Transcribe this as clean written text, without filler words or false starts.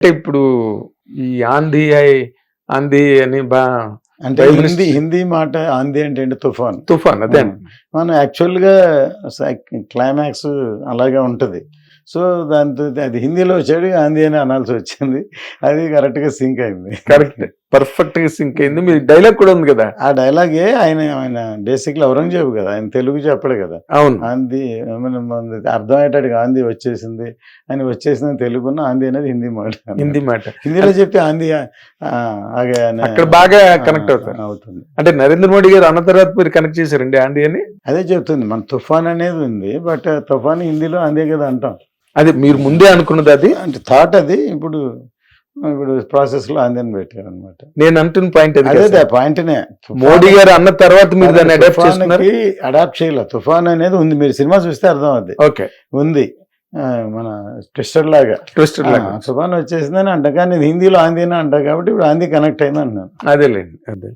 అంటే ఇప్పుడు ఈ ఆంధీ ఆంధీ అని అంటే హిందీ మాట ఆంధీ అంటే ఏంటి? తుఫాన్. తుఫాన్ అదే మనం యాక్చువల్గా క్లైమాక్స్ అలాగే ఉంటుంది. సో దాంతో అది హిందీలో వచ్చాడు, ఆంధీ అని అనాల్సి వచ్చింది. అది కరెక్ట్గా సింక్ అయింది. కరెక్ట్, పర్ఫెక్ట్ గా సింక్ అయింది. మీ డైలాగ్ కూడా ఉంది కదా, ఆ డైలాగే ఆయన బేసిక్లీ ఔరంగజేబు కదా, ఆయన తెలుగు చెప్పడు కదా. అవును, ఆంధీ అర్థమయ్యేటట్టుగా ఆంధీ వచ్చేసింది అని వచ్చేసింది తెలుగున్న, ఆంధీ అనేది హిందీ మాట. హిందీ మాట హిందీలో చెప్తే ఆంధీ అక్కడ బాగా కనెక్ట్ అవుతుంది. అంటే నరేంద్ర మోడీ గారు అన్న తర్వాత మీరు కనెక్ట్ చేశారండి ఆంధీ అని. అదే చెప్తుంది, మన తుఫాన్ అనేది ఉంది, బట్ తుఫాన్ హిందీలో ఆంధీ కదా అంటాం. అది మీరు ముందే అనుకున్నది, అది అంటే థాట్ అది. ఇప్పుడు ప్రాసెస్ లో ఆందోళన పెట్టారు అనమాట. నేను అంటున్న పాయింట్ అదే పాయింట్నే. మోడీ గారు అన్న తర్వాత మీరు దాన్ని అడాప్ట్ చేస్తున్నారు. అడాప్ట్ చేయాలి. తుఫాన్ అనేది ఉంది, మీరు సినిమా చూస్తే అర్థం అవుద్ది. ఓకే, ఉంది మన ట్విస్టర్ లాగా తుఫాన్ వచ్చేసిందని అంట, కానీ హిందీలో ఆంధీని అంట, కాబట్టి ఇప్పుడు ఆంధీ కనెక్ట్ అయింది అంటున్నాను. అదేలేండి, అదే.